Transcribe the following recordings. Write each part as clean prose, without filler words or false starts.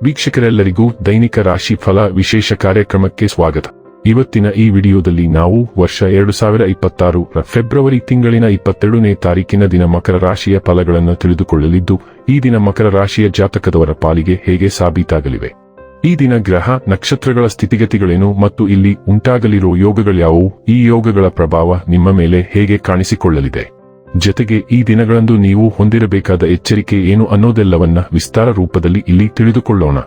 ವೀಕ್ಷಕರೆಲ್ಲರಿಗೂ ದೈನಿಕ ರಾಶಿ ಫಲ ವಿಶೇಷ ಕಾರ್ಯಕ್ರಮಕ್ಕೆ ಸ್ವಾಗತ. ಇವತ್ತಿನ ಈ ವಿಡಿಯೋದಲ್ಲಿ ನಾವು ವರ್ಷ 2026 ಫೆಬ್ರವರಿ ತಿಂಗಳಿನ 22ನೇ ತಾರೀಕಿನ ದಿನ ಮಕರ ರಾಶಿಯ ಫಲಗಳನ್ನು ತಿಳಿದುಕೊಳ್ಳಲಿದ್ದು, ಈ ದಿನ ಮಕರ ರಾಶಿಯ ಜಾತಕದವರ ಪಾಲಿಗೆ ಹೇಗೆ ಸಾಬೀತಾಗಲಿವೆ, ಈ ದಿನ ಗ್ರಹ ನಕ್ಷತ್ರಗಳ ಸ್ಥಿತಿಗತಿಗಳೇನು ಮತ್ತು ಇಲ್ಲಿ ಉಂಟಾಗಲಿರೋ ಯೋಗಗಳ್ಯಾವುವು, ಈ ಯೋಗಗಳ ಪ್ರಭಾವ ನಿಮ್ಮ ಮೇಲೆ ಹೇಗೆ ಕಾಣಿಸಿಕೊಳ್ಳಲಿದೆ, ಜೊತೆಗೆ ಈ ದಿನಗಳಂದು ನೀವು ಹೊಂದಿರಬೇಕಾದ ಎಚ್ಚರಿಕೆ ಏನು ಅನ್ನೋದೆಲ್ಲವನ್ನ ವಿಸ್ತಾರ ರೂಪದಲ್ಲಿ ಇಲ್ಲಿ ತಿಳಿದುಕೊಳ್ಳೋಣ.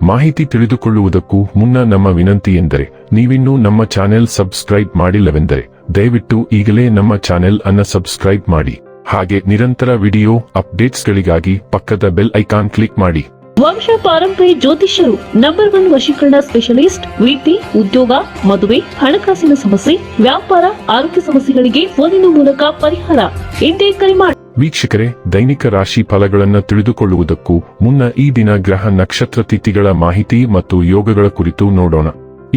ಮಾಹಿತಿ ತಿಳಿದುಕೊಳ್ಳುವುದಕ್ಕೂ ಮುನ್ನ ನಮ್ಮ ವಿನಂತಿ ಎಂದರೆ, ನೀವಿನ್ನೂ ನಮ್ಮ ಚಾನೆಲ್ ಸಬ್ಸ್ಕ್ರೈಬ್ ಮಾಡಿಲ್ಲವೆಂದರೆ ದಯವಿಟ್ಟು ಈಗಲೇ ನಮ್ಮ ಚಾನೆಲ್ ಅನ್ನು ಸಬ್ಸ್ಕ್ರೈಬ್ ಮಾಡಿ. ಹಾಗೆ ನಿರಂತರ ವಿಡಿಯೋ ಅಪ್ಡೇಟ್ಸ್ಗಳಿಗಾಗಿ ಪಕ್ಕದ ಬೆಲ್ ಐಕಾನ್ ಕ್ಲಿಕ್ ಮಾಡಿ. ವಂಶ ಪಾರಂಪರ್ಯ ಜ್ಯೋತಿಷ್ಯರು ನಂಬರ್ 1 ವಶೀಕರಣ ಸ್ಪೆಷಲಿಸ್ಟ್. ವೃತ್ತಿ, ಉದ್ಯೋಗ, ಮದುವೆ, ಹಣಕಾಸಿನ ಸಮಸ್ಯೆ, ವ್ಯಾಪಾರ, ಆರೋಗ್ಯ ಸಮಸ್ಯೆಗಳಿಗೆ ಫೋನಿನ ಮೂಲಕ ಪರಿಹಾರ. ಇಂದೇ ಕರೆ ಮಾಡಿ. ವೀಕ್ಷಕರೇ, ದೈನಿಕ ರಾಶಿ ಫಲಗಳನ್ನು ತಿಳಿದುಕೊಳ್ಳುವುದಕ್ಕೂ ಮುನ್ನ ಈ ದಿನ ಗ್ರಹ ನಕ್ಷತ್ರ ತಿಥಿಗಳ ಮಾಹಿತಿ ಮತ್ತು ಯೋಗಗಳ ಕುರಿತು ನೋಡೋಣ.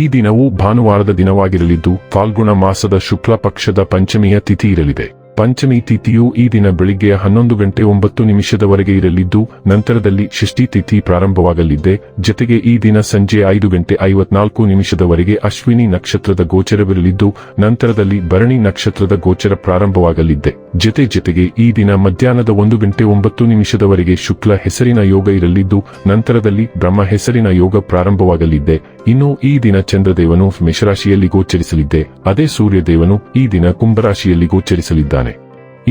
ಈ ದಿನವು ಭಾನುವಾರದ ದಿನವಾಗಿರಲಿದ್ದು, ಫಾಲ್ಗುಣ ಮಾಸದ ಶುಕ್ಲ ಪಕ್ಷದ ಪಂಚಮಿಯ ತಿಥಿ ಇರಲಿದೆ. ಪಂಚಮಿ ತಿಥಿಯು ಈ ದಿನ ಬೆಳಿಗ್ಗೆ 11:09 ಇರಲಿದ್ದು, ನಂತರದಲ್ಲಿ ಷಷ್ಠಿ ತಿಥಿ ಪ್ರಾರಂಭವಾಗಲಿದೆ. ಜೊತೆಗೆ ಈ ದಿನ ಸಂಜೆ 5:54 ಅಶ್ವಿನಿ ನಕ್ಷತ್ರದ ಗೋಚರವಿರಲಿದ್ದು, ನಂತರದಲ್ಲಿ ಭರಣಿ ನಕ್ಷತ್ರದ ಗೋಚರ ಪ್ರಾರಂಭವಾಗಲಿದೆ. ಜೊತೆಗೆ ಈ ದಿನ ಮಧ್ಯಾಹ್ನದ 1:09 ಶುಕ್ಲ ಹೆಸರಿನ ಯೋಗ ಇರಲಿದ್ದು, ನಂತರದಲ್ಲಿ ಬ್ರಹ್ಮ ಹೆಸರಿನ ಯೋಗ ಪ್ರಾರಂಭವಾಗಲಿದೆ. ಇನ್ನು ಈ ದಿನ ಚಂದ್ರದೇವನು ಮೇಷರಾಶಿಯಲ್ಲಿ ಗೋಚರಿಸಲಿದೆ. ಅದೇ ಸೂರ್ಯದೇವನು ಈ ದಿನ ಕುಂಭರಾಶಿಯಲ್ಲಿ ಗೋಚರಿಸಲಿದ್ದಾನೆ.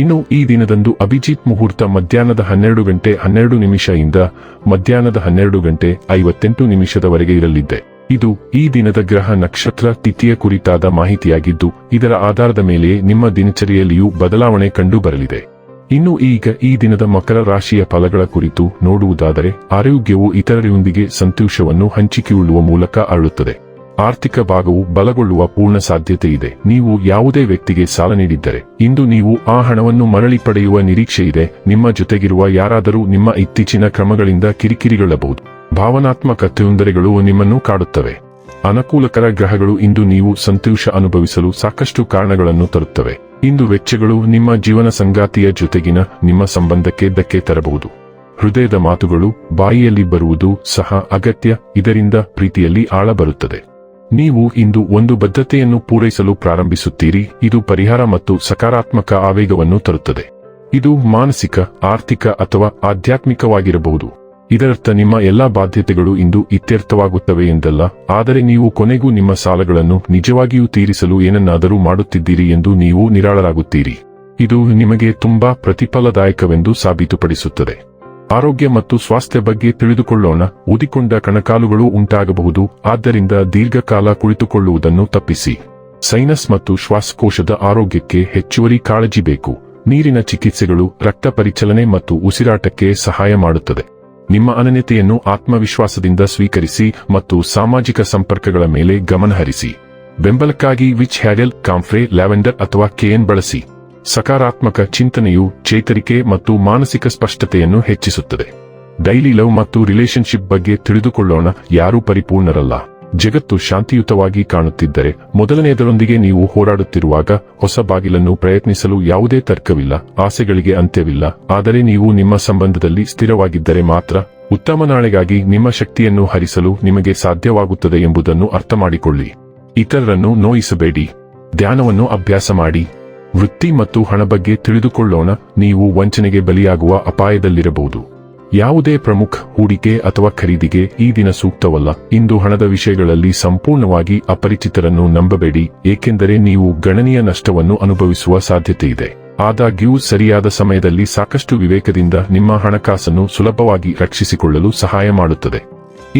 ಇನ್ನು ಈ ದಿನದಂದು ಅಭಿಜಿತ್ ಮುಹೂರ್ತ ಮಧ್ಯಾಹ್ನದ 12:12 ಇಂದ ಮಧ್ಯಾಹ್ನದ 12:58 ಇರಲಿದೆ. ಇದು ಈ ದಿನದ ಗ್ರಹ ನಕ್ಷತ್ರ ತಿಥಿಯ ಕುರಿತಾದ ಮಾಹಿತಿಯಾಗಿದ್ದು, ಇದರ ಆಧಾರದ ಮೇಲೆ ನಿಮ್ಮ ದಿನಚರಿಯಲ್ಲಿಯೂ ಬದಲಾವಣೆ ಕಂಡು ಬರಲಿದೆ. ಇನ್ನು ಈಗ ಈ ದಿನದ ಮಕರ ರಾಶಿಯ ಫಲಗಳ ಕುರಿತು ನೋಡುವುದಾದರೆ, ಆರೋಗ್ಯವು ಇತರರೊಂದಿಗೆ ಸಂತೋಷವನ್ನು ಹಂಚಿಕೊಳ್ಳುವ ಮೂಲಕ ಅರಳುತ್ತದೆ. ಆರ್ಥಿಕ ಭಾಗವು ಬಲಗೊಳ್ಳುವ ಪೂರ್ಣ ಸಾಧ್ಯತೆ ಇದೆ. ನೀವು ಯಾವುದೇ ವ್ಯಕ್ತಿಗೆ ಸಾಲ ನೀಡಿದ್ದರೆ ಇಂದು ನೀವು ಆ ಹಣವನ್ನು ಮರಳಿ ಪಡೆಯುವ ನಿರೀಕ್ಷೆ ಇದೆ. ನಿಮ್ಮ ಜೊತೆಗಿರುವ ಯಾರಾದರೂ ನಿಮ್ಮ ಇತ್ತೀಚಿನ ಕ್ರಮಗಳಿಂದ ಕಿರಿಕಿರಿಗೊಳ್ಳಬಹುದು. ಭಾವನಾತ್ಮಕ ತೊಂದರೆಗಳು ನಿಮ್ಮನ್ನು ಕಾಡುತ್ತವೆ. ಅನುಕೂಲಕರ ಗ್ರಹಗಳು ಇಂದು ನೀವು ಸಂತೋಷ ಅನುಭವಿಸಲು ಸಾಕಷ್ಟು ಕಾರಣಗಳನ್ನು ತರುತ್ತವೆ. ಇಂದು ವೆಚ್ಚಗಳು ನಿಮ್ಮ ಜೀವನ ಸಂಗಾತಿಯ ಜೊತೆಗಿನ ನಿಮ್ಮ ಸಂಬಂಧಕ್ಕೆ ಧಕ್ಕೆ ತರಬಹುದು. ಹೃದಯದ ಮಾತುಗಳು ಬಾಯಿಯಲ್ಲಿ ಬರುವುದು ಸಹ ಅಗತ್ಯ. ಇದರಿಂದ ಪ್ರೀತಿಯಲ್ಲಿ ಆಳ ಬರುತ್ತದೆ. ನೀವು ಇಂದು ಒಂದು ಬದ್ಧತೆಯನ್ನು ಪೂರೈಸಲು ಪ್ರಾರಂಭಿಸುತ್ತೀರಿ. ಇದು ಪರಿಹಾರ ಮತ್ತು ಸಕಾರಾತ್ಮಕ ಆವೇಗವನ್ನು ತರುತ್ತದೆ. ಇದು ಮಾನಸಿಕ, ಆರ್ಥಿಕ ಅಥವಾ ಆಧ್ಯಾತ್ಮಿಕವಾಗಿರಬಹುದು. ಇದರರ್ಥ ನಿಮ್ಮ ಎಲ್ಲಾ ಬಾಧ್ಯತೆಗಳು ಇಂದು ಇತ್ಯರ್ಥವಾಗುತ್ತವೆ ಎಂದಲ್ಲ, ಆದರೆ ನೀವು ಕೊನೆಗೂ ನಿಮ್ಮ ಸಾಲಗಳನ್ನು ನಿಜವಾಗಿಯೂ ತೀರಿಸಲು ಏನನ್ನಾದರೂ ಮಾಡುತ್ತಿದ್ದೀರಿ ಎಂದು ನೀವು ನಿರಾಳರಾಗುತ್ತೀರಿ. ಇದು ನಿಮಗೆ ತುಂಬಾ ಪ್ರತಿಫಲದಾಯಕವೆಂದು ಸಾಬೀತುಪಡಿಸುತ್ತದೆ. ಆರೋಗ್ಯ ಮತ್ತು ಸ್ವಾಸ್ಥ್ಯ ಬಗ್ಗೆ ತಿಳಿದುಕೊಳ್ಳೋಣ. ಊದಿಕೊಂಡ ಕಣಕಾಲುಗಳು ಉಂಟಾಗಬಹುದು, ಆದ್ದರಿಂದ ದೀರ್ಘಕಾಲ ಕುಳಿತುಕೊಳ್ಳುವುದನ್ನು ತಪ್ಪಿಸಿ. ಸೈನಸ್ ಮತ್ತು ಶ್ವಾಸಕೋಶದ ಆರೋಗ್ಯಕ್ಕೆ ಹೆಚ್ಚುವರಿ ಕಾಳಜಿ ಬೇಕು. ನೀರಿನ ಚಿಕಿತ್ಸೆಗಳು ರಕ್ತ ಪರಿಚಲನೆ ಮತ್ತು ಉಸಿರಾಟಕ್ಕೆ ಸಹಾಯ ಮಾಡುತ್ತದೆ. ನಿಮ್ಮ ಅನನ್ಯತೆಯನ್ನು ಆತ್ಮವಿಶ್ವಾಸದಿಂದ ಸ್ವೀಕರಿಸಿ ಮತ್ತು ಸಾಮಾಜಿಕ ಸಂಪರ್ಕಗಳ ಮೇಲೆ ಗಮನಹರಿಸಿ. ಬೆಂಬಲಕ್ಕಾಗಿ ವಿಚ್ ಹ್ಯಾಡಲ್, ಕಾಂಫ್ರೆ, ಲ್ಯಾವೆಂಡರ್ ಅಥವಾ ಕೇನ್ ಬಳಸಿ. ಸಕಾರಾತ್ಮಕ ಚಿಂತನೆಯು ಚೇತರಿಕೆ ಮತ್ತು ಮಾನಸಿಕ ಸ್ಪಷ್ಟತೆಯನ್ನು ಹೆಚ್ಚಿಸುತ್ತದೆ. ಡೈಲಿ ಲವ್ ಮತ್ತು ರಿಲೇಶನ್ಶಿಪ್ ಬಗ್ಗೆ ತಿಳಿದುಕೊಳ್ಳೋಣ. ಯಾರೂ ಪರಿಪೂರ್ಣರಲ್ಲ. ಜಗತ್ತು ಶಾಂತಿಯುತವಾಗಿ ಕಾಣುತ್ತಿದ್ದರೆ, ಮೊದಲನೆಯದರೊಂದಿಗೆ ನೀವು ಹೋರಾಡುತ್ತಿರುವಾಗ ಹೊಸ ಬಾಗಿಲನ್ನು ಪ್ರಯತ್ನಿಸಲು ಯಾವುದೇ ತರ್ಕವಿಲ್ಲ. ಆಸೆಗಳಿಗೆ ಅಂತ್ಯವಿಲ್ಲ. ಆದರೆ ನೀವು ನಿಮ್ಮ ಸಂಬಂಧದಲ್ಲಿ ಸ್ಥಿರವಾಗಿದ್ದರೆ ಮಾತ್ರ ಉತ್ತಮ ನಾಳೆಗಾಗಿ ನಿಮ್ಮ ಶಕ್ತಿಯನ್ನು ಹರಿಸಲು ನಿಮಗೆ ಸಾಧ್ಯವಾಗುತ್ತದೆ ಎಂಬುದನ್ನು ಅರ್ಥಮಾಡಿಕೊಳ್ಳಿ. ಇತರರನ್ನು ನೋಯಿಸಬೇಡಿ. ಧ್ಯಾನವನ್ನು ಅಭ್ಯಾಸ ಮಾಡಿ. ವೃತ್ತಿ ಮತ್ತು ಹಣ ಬಗ್ಗೆ ತಿಳಿದುಕೊಳ್ಳೋಣ. ನೀವು ವಂಚನೆಗೆ ಬಲಿಯಾಗುವ ಅಪಾಯದಲ್ಲಿರಬಹುದು. ಯಾವುದೇ ಪ್ರಮುಖ ಹೂಡಿಕೆ ಅಥವಾ ಖರೀದಿಗೆ ಈ ದಿನ ಸೂಕ್ತವಲ್ಲ. ಇಂದು ಹಣದ ವಿಷಯಗಳಲ್ಲಿ ಸಂಪೂರ್ಣವಾಗಿ ಅಪರಿಚಿತರನ್ನು ನಂಬಬೇಡಿ, ಏಕೆಂದರೆ ನೀವು ಗಣನೀಯ ನಷ್ಟವನ್ನು ಅನುಭವಿಸುವ ಸಾಧ್ಯತೆಯಿದೆ. ಆದಾಗ್ಯೂ ಸರಿಯಾದ ಸಮಯದಲ್ಲಿ ಸಾಕಷ್ಟು ವಿವೇಕದಿಂದ ನಿಮ್ಮ ಹಣಕಾಸನ್ನು ಸುಲಭವಾಗಿ ರಕ್ಷಿಸಿಕೊಳ್ಳಲು ಸಹಾಯ ಮಾಡುತ್ತದೆ.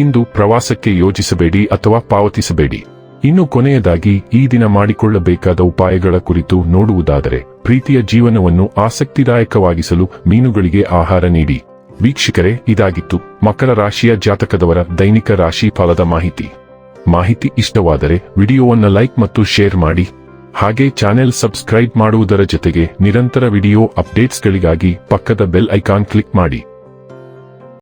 ಇಂದು ಪ್ರವಾಸಕ್ಕೆ ಯೋಜಿಸಬೇಡಿ ಅಥವಾ ಪಾವತಿಸಬೇಡಿ. ಇನ್ನು ಕೊನೆಯದಾಗಿ ಈ ದಿನ ಮಾಡಿಕೊಳ್ಳಬೇಕಾದ ಉಪಾಯಗಳ ಕುರಿತು ನೋಡುವುದಾದರೆ, ಪ್ರೀತಿಯ ಜೀವನವನ್ನು ಆಸಕ್ತಿದಾಯಕವಾಗಿಸಲು ಮೀನುಗಳಿಗೆ ಆಹಾರ ನೀಡಿ. ವೀಕ್ಷಕರೇ, ಇದಾಗಿತ್ತು ಮಕರ ರಾಶಿಯ ಜಾತಕದವರ ದೈನಿಕ ರಾಶಿ ಫಲದ ಮಾಹಿತಿ ಇಷ್ಟವಾದರೆ ವಿಡಿಯೋವನ್ನು ಲೈಕ್ ಮತ್ತು ಶೇರ್ ಮಾಡಿ. ಹಾಗೆ ಚಾನೆಲ್ ಸಬ್ಸ್ಕ್ರೈಬ್ ಮಾಡುವುದರ ಜೊತೆಗೆ ನಿರಂತರ ವಿಡಿಯೋ ಅಪ್ಡೇಟ್ಸ್ಗಳಿಗಾಗಿ ಪಕ್ಕದ ಬೆಲ್ ಐಕಾನ್ ಕ್ಲಿಕ್ ಮಾಡಿ.